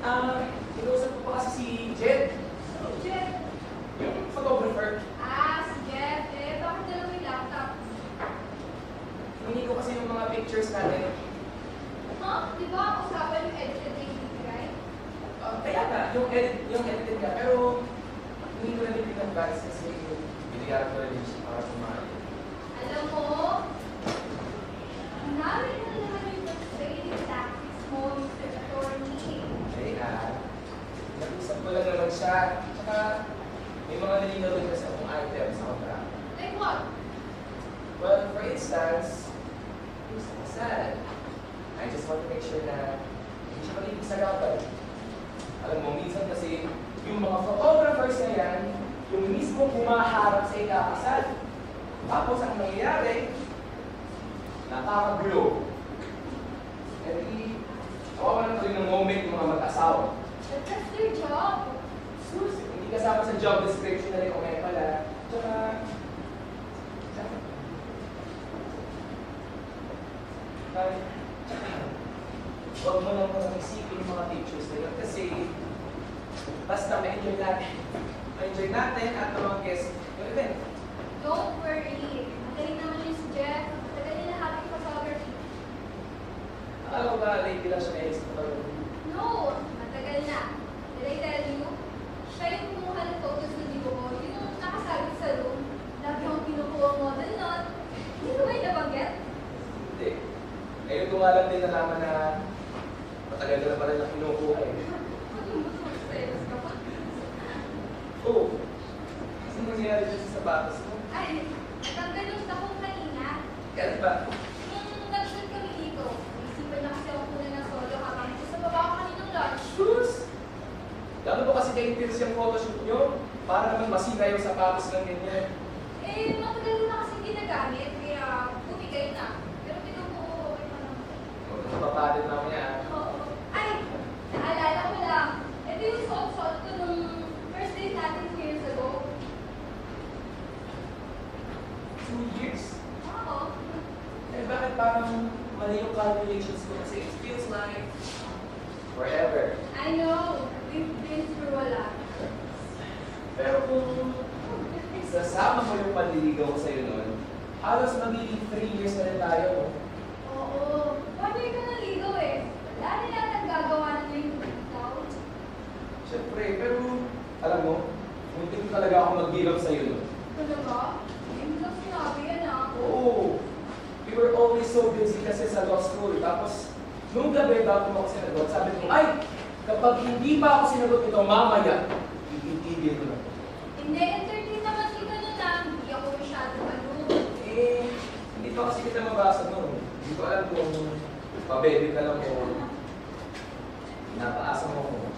Inausap ko pa kasi si Jed. Oh, Jeff. Yung photographer. Si Jeff. Bakit dalawa yung laptop? Hindi ko kasi yung mga pictures natin. Di ba usapan yung edited activity, right? Kaya nga, yung edited ka, pero hindi ko na din in-advance kasi binigaran ko rin siya para sumali. Alam mo, namin na naman yung frustrating tactics mo, Mr. Attorney. Kaya nag-usap ko lang naman siya. Tsaka may mga nalinaw rin kasi akong items sa contract. Like what? Well, for instance, yung sa kasal, I just want to make sure na hindi siya maligig sa gawad. Alam mo, minsan kasi yung mga photographers na yan, yung mismo humaharap sa ikakasal. Tapos ang nangyayari, nakakagulo. Eh di, kawawa na rin ng moment yung mga mag-asawa. But that's their job. Sus, hindi kasama sa job description na rin, okay pala. Tsaka, huwag mo lang muna isipin yung mga pictures na yun kasi basta ma-enjoy natin. Ma-enjoy natin at mga guests yung event. Don't worry. Magaling naman yung si Jeff. Matagal niya na happy photography. Akala ko ba lady lang siya na sa photography? No, matagal na. Did I tell you? Siya yung kumuha ng photos ng libo ko. Yung nakasabit sa room. Lagi akong pinukuha model nun. Hindi ko ba yung nabanggit? Hindi. Ngayon ko nga lang din nalaman na matagal ka na pala na kinukuha eh. Serious ka pa? Oo. Kasi nangyayari dyan sa sapatos mo? Ay, nagkaganong ako kanina. Kaya ba? Nung nag-shoot kami dito, isipan na kasi ako muna ng solo habang sa baba ako kaninang lunch. Sus! Lalo ba kasi kayo tips yung photoshoot nyo? Para naman masira yung sapatos ng ganyan. Matagal ko na kasi ginagamit, kaya buti kayo na. Pero pinukuha ko pa naman. Huwag ka papalit naman yan. Oo. Ay, naalala ko lang. Ito yung suot-suot ko nung first date natin 2 years ago. 2 years? Oo. Eh bakit parang mali yung calculations ko kasi it feels like forever. I know. We've been through a lot. Pero kung isasama mo yung panliligaw ko sa'yo noon, halos magiging 3 years na rin tayo, no? Oo. 1 year ka naligaw eh. Wala din natin gagawa na yung ikaw. Siyempre, pero alam mo, munti ko talaga ako mag-give sa'yo noon. Talaga? Hindi lang sinabi yan ah. Oo. We were always so busy kasi sa law school. Tapos, nung gabi bago mo ako sinagot, sabi ko, ay, kapag hindi pa ako sinagot ito mamaya, itigil ko na. Hindi, entertain naman kita nun ah. Hindi ako masyado Eh, hindi pa kasi kita mabasa noon. Hindi ko alam kung pabebe ka lang o pinapaasa mo ko.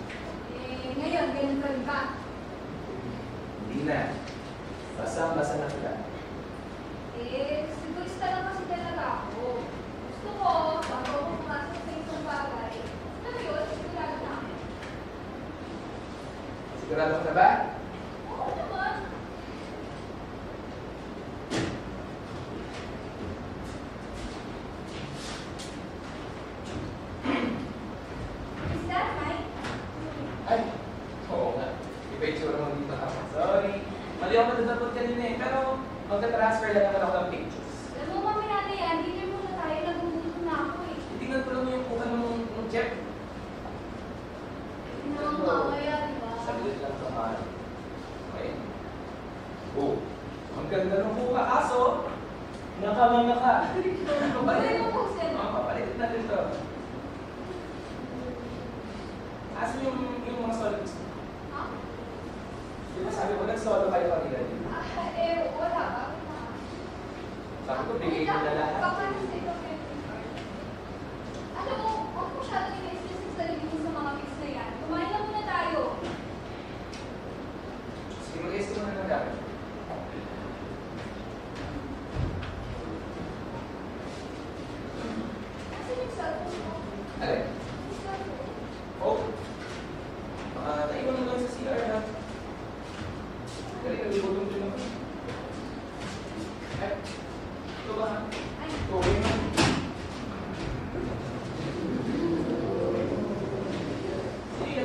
Ngayon, ganun pa rin ba? Hindi na. Basa-basa na kita. Sigurista lang kasi talaga ako. Gusto ko, bago ako pumasok sa isang bagay, alam mo yun, sigurado na ako. Sigurado ka na ba? Oo naman. Is that right? Ay, oo nga. Iba yung tsura mo dito ha. Sorry. Mali ako nadadapot kanina eh. Pero magka-transfer lang naman ako ng pictures. Alam mo, mamaya na yan, dinner muna tayo, nagugutom na ako eh. Tingnan ko lang yung kuha ng check. Hindi naman mamaya, di ba? Saglit lang sa mahal. Okay. Oh, ang ganda ng buka. Kaso, nakamanga ka. Wala yung post yan. Papalitin natin to. Asan yung mga solids? Ha? Di ba sabi ko, nag-solo kayo kanina din? Wala ba? Sabi ko, bigay ko na lahat. Alam mo, huwag masyadong ina-stress sa sarili mo sa mga mix na yan. Kumain lang muna tayo. Sige, mag-estimate mo na ng gamit. Asan yung cellphone mo? Alin? Yung cellphone. Oh. Baka naiwan mo lang sa CR ha. Dali, nalibotong din ako. Ay, ito ba ha? Ay, Okay na. Sige,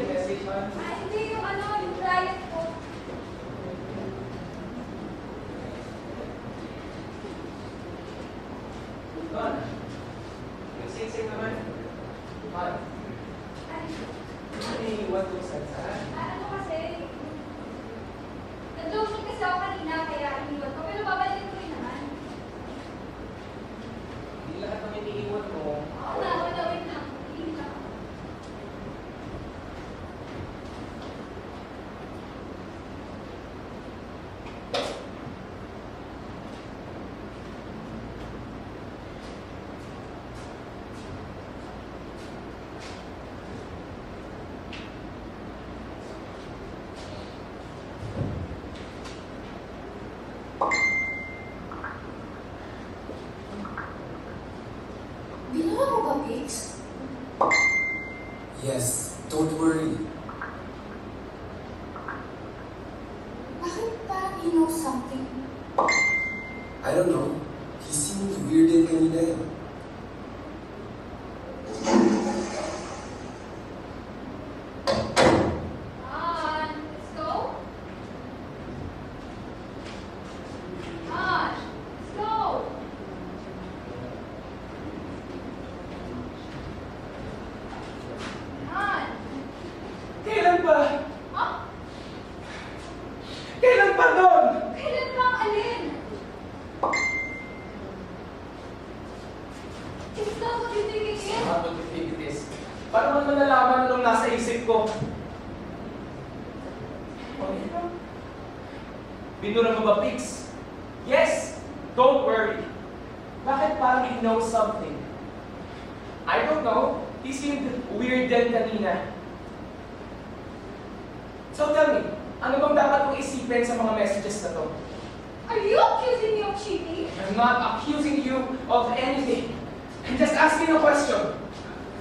I don't know. He seemed weird din kanina eh. Let's go. Let's go. Kailan ba? Ah, Kailan pa doon? kailan ba ang alin? Is that what you think it is? What do you think it is? Paano mo nalaman nung nasa isip ko? Binura mo ba, Pix? Yes! Don't worry. Bakit parang he knows something? I don't know. He seemed weird din kanina. So tell me, ano bang dapat kong isipin sa mga messages na to? Are you accusing me of cheating? I'm not accusing you of anything. I'm just asking a question.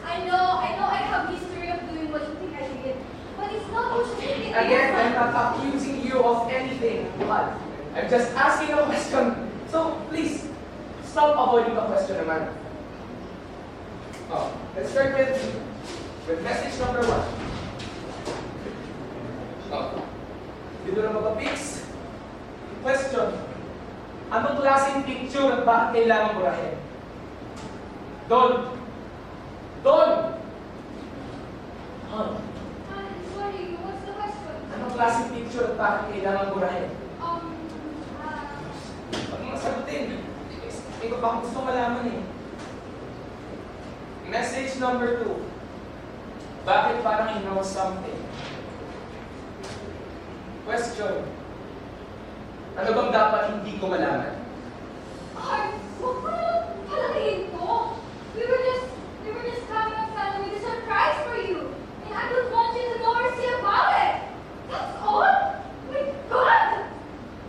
I know I have history of doing what you think I did. But it's not what you think it is. Again, I'm not accusing you of anything. But I'm just asking a question. So please, stop avoiding the question naman. Oh, let's start with message number 1. Oh, binura mo ba, Pix? Question. Anong klaseng picture at bakit kailangan burahin? Don! Don! Sorry, what's the question? Anong klaseng picture at bakit kailangan burahin? Pag mga sagutin, hindi ko pa gusto malaman eh. Message number 2. Bakit parang he knows something? Question. Ano bang dapat hindi ko malaman? Ay, huwag mo naman palakihin ko. We were just coming outside with a surprise for you. And I don't want you to know or see about it. That's all. My God!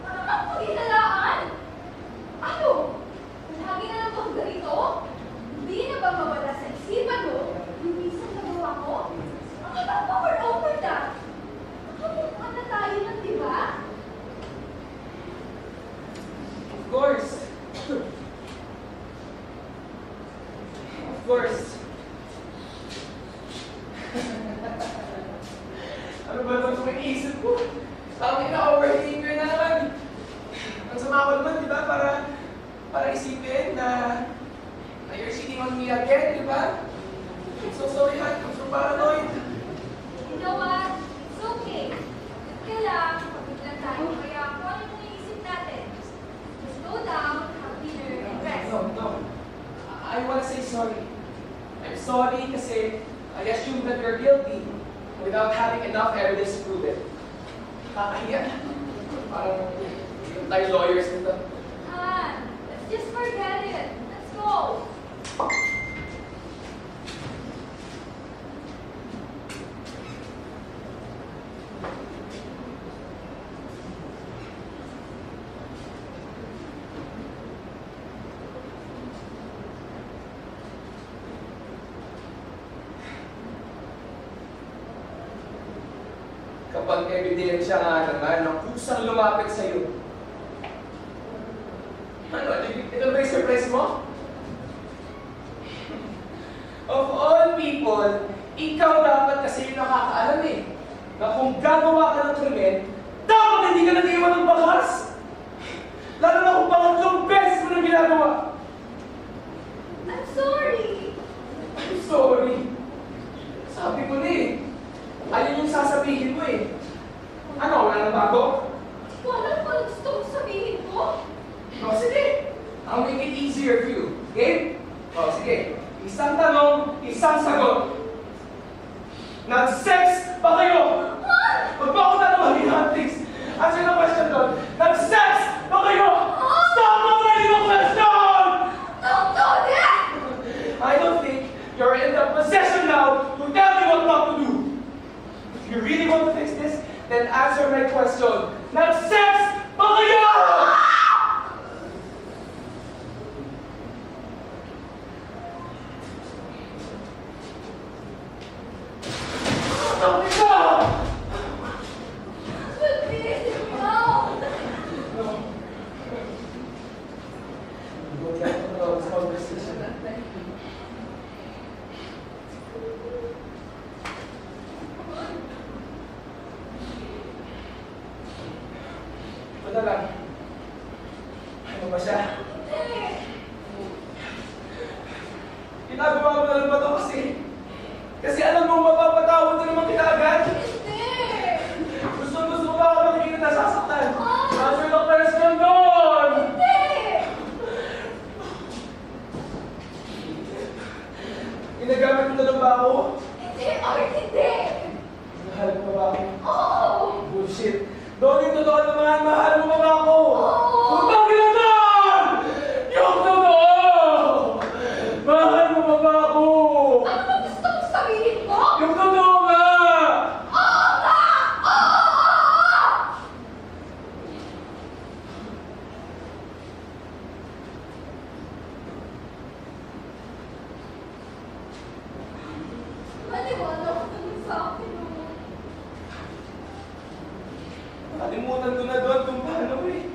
Ano nang pagkinalaan? Ano? Lagi na lang bang ganito? Hindi na ba mawala sa isipan mo yung minsan nagawa ko? Ang power over that. Nakalimutan na tayo ng diba? Of course. Of course. Ano ba naman itong iniisip ko? Tawag na overthinker na naman. Ang sama ko naman, di ba? Para isipin na you're cheating on me again, di ba? I'm so sorry, Han. I'm so paranoid. You know what? It's okay. Kaya lang, pagod lang tayo, kaya kung ano yung iniisip natin, just slow down, have dinner, and rest. No. I want to say sorry. I'm sorry kasi I assumed that you're guilty without having enough evidence to prove it. Kakahiya. Parang yung tayo lawyers nito. Han, let's just forget it. Let's go. Kapag ebidensya nga naman ng kusang lumapit sa'yo. Ano, ito ba yung surprise mo? Of all people, ikaw dapat kasi yung nakakaalam eh. Na kung gagawa ka ng krimen, dapat hindi ka nag-iwan ng bakas! Lalo na kung pangatlong beses mo na ginagawa. I'm sorry. I'm sorry. Sabi ko na eh. Ayun yung sasabihin mo eh. Ano, wala nang bago? Wala pa gusto mong sabihin ko. O sige, I'll make it easier for you. Okay? O sige, isang tanong, isang sagot. Nag-sex ba kayo? What? Huwag ba ako tatawarin, ha? Please. Answer the question doon. Nag-sex ba kayo? Stop avoiding the question! Don't do that! I don't think you're in the possession now to tell me what not to do. If you really want to fix this, then answer my question. Nag-sex ba kayo? Sabi ka! But please, no. No. Huwag lang ito na sa conversation. Ito na lang. Ano ba siya? Ginagawa mo na lang ba ito kasi alam mong mapapatawad na naman kita agad? Gusto mo ba ako makikita na sasaktan? Answer the question doon! Ginagamit mo na lang ba ako? Mahal mo ba ako? Bullshit. Doon yung totoo naman, mahal mo ba ako? Putang ina doon! Yung totoo! Mahal mo ba ako? Yung totoo nga! Nakalimutan ko na doon kung paano eh.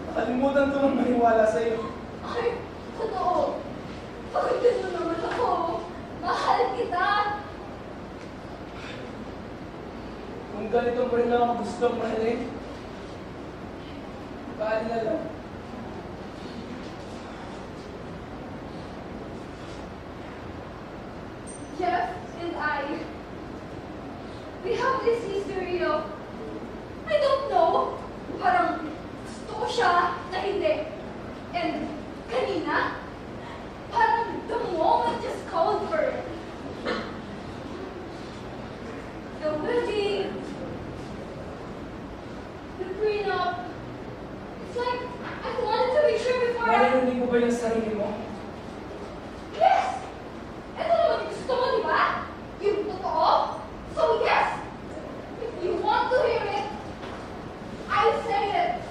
Nakalimutan ko nang maniwala sa'yo. Kung ganito mo rin lang ako gustong mahalin, paano na lang? Jeff and I, we have this history of, I don't know, parang gusto ko siya na hindi. And kanina, parang the moment just called for it. The wedding, the prenup, it's like I wanted to make sure before Narinig mo ba yung sarili mo? Yes! Ito naman yung gusto mo, di ba? Yung totoo? So yes! If you want to hear it, I'll say it!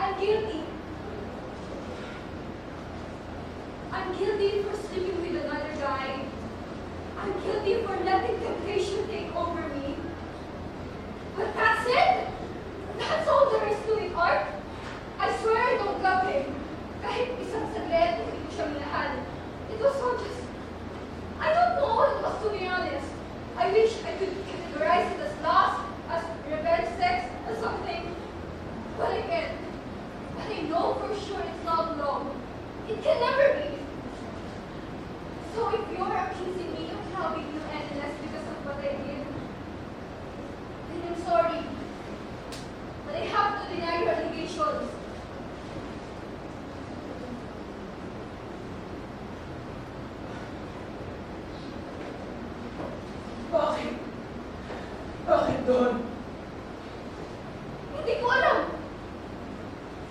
I'm guilty. I'm guilty for sleeping with another guy. I'm guilty for letting temptation take over me. But that's it! That's all there is to it, Art. I swear I don't love him. Kahit isang saglit, hindi ko siya minahal. It was all just... I don't know what it was, to be honest. I wish I could categorize it as lust, as revenge sex, as something. But I can't. But I know for sure it's not love. It can never be. So if you're accusing me of loving you endless because of what I did, then I'm sorry. But I have to deny your allegations. Bakit? Bakit doon? Hindi ko alam.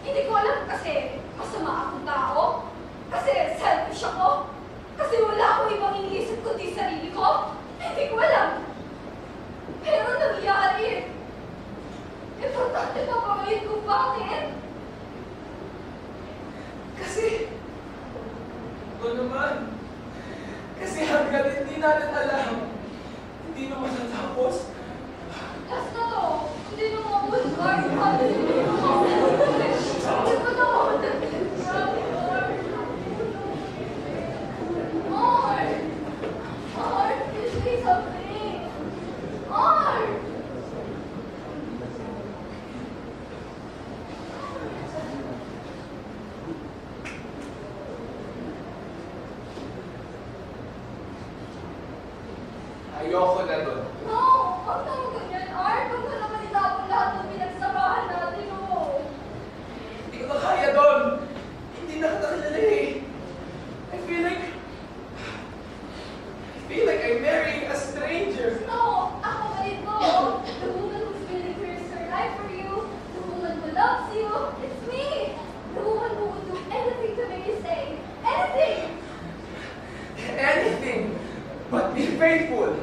Hindi ko alam kasi masama akong tao. Kasi selfish ako. Kasi wala akong ibang iniisip kundi sarili ko. Hindi ko alam. Pero nangyari. Importante pa pagalit kung bakit. Kasi, ito naman. Kasi hanggang hindi natin alam, hindi na matatapos. Last na to. Hindi na mabot. Hindi na mabot. Hindi ko na mabot. Art, you say something. Art! Ayoko na doon. No! Huwag naman ganyan, Art. Huwag mo naman itapon lahat ng pinagsamahan natin, oh. Hindi ko na kaya doon. Hindi na kita kilala eh. I feel like I'm marrying a stranger. No! Ako ba ito? The woman who's willing to risk her life for you. The woman who loves you. It's me! The woman who would do anything to make you stay. Anything! Anything but be faithful.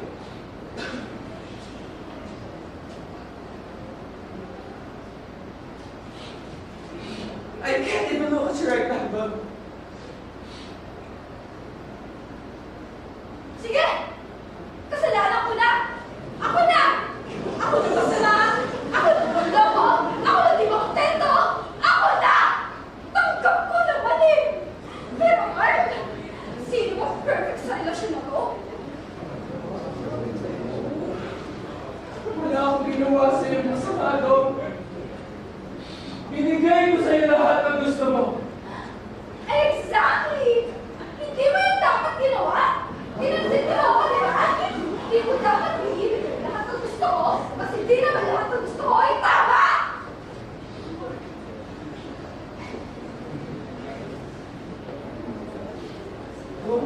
Don,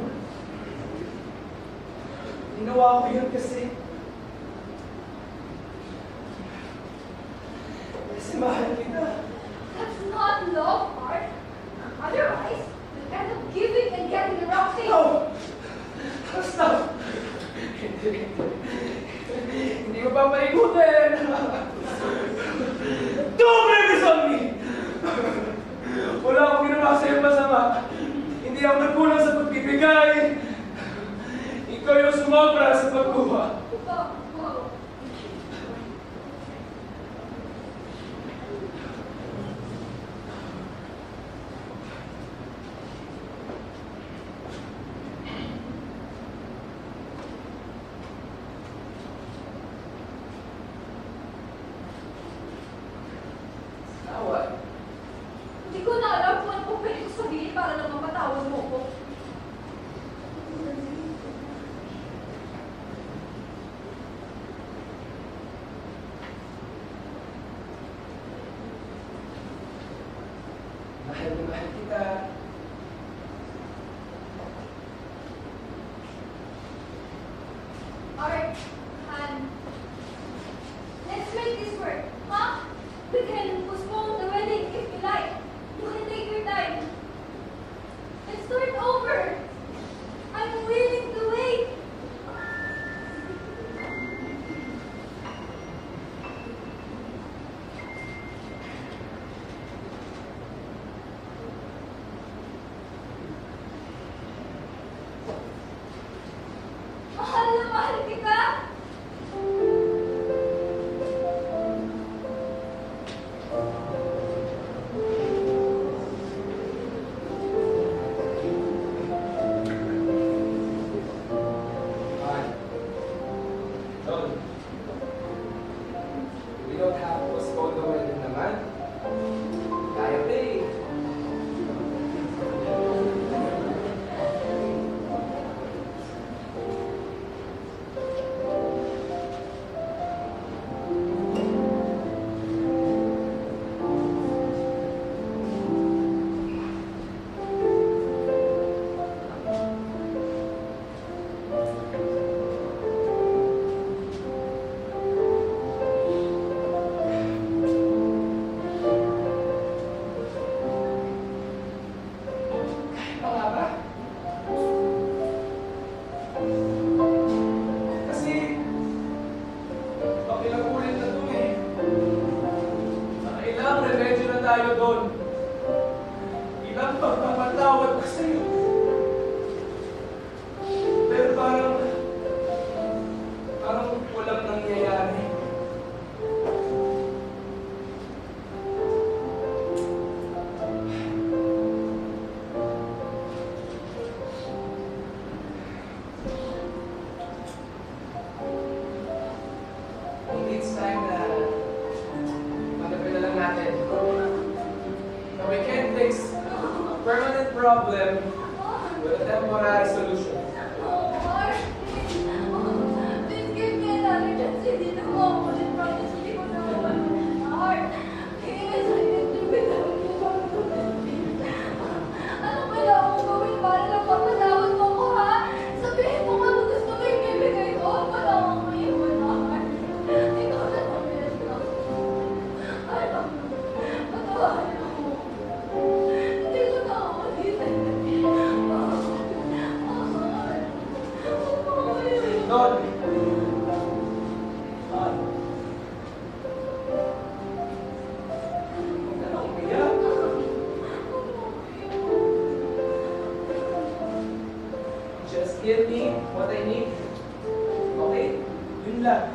ginawa ko yun kasi mahal kita. That's not love, Mark. Otherwise, you end up giving and getting the wrong thing. No! Stop! Hindi ko pa maikutin! Don't blame this on me! Wala akong ginawa sa'yo masama. Hindi ako nagkulang sa pagbibigay. Ikaw yung sumobra sa pagkuha. Wow. What? Hindi ko na alam kung ano pong pwede ko sabihin para lang mapatawad mo ko. Mahal na mahal kita. Alright, Han. Let's make this work, huh? We can postpone the wedding if you like. You can take your time. Let's start over. I'm willing to wait. Mahal na mahal kita. Fine. Don't. We don't have to postpone the wedding naman. Kaya pa eh. Ano nga ba? Kasi, pakilang ulit na to eh. Ilang remedyo na tayo doon. Ilang pagpapatawad ko sa'yo. Pero parang walang nangyayari. Maybe it's time na manapin na lang natin. Now we can't fix a permanent problem with a temporary solution. Oh, Mark, please. Please give me another chance. Hindi na mo. I promise, hindi ko na mawala. Mark, please, I need to be done. Ano kaya akong gawin para lang mapatawad mo ko, ha? Sabihin mo kung ano gusto mo yung ibigay ko. Wala akong maiwan, Mark. Ikaw na ang best ko. I love you. Patawarin ako. Hindi ko na ako ulitin. Don! Huwag ka na umiyak. Just give me what I need. Okay? Yun lang.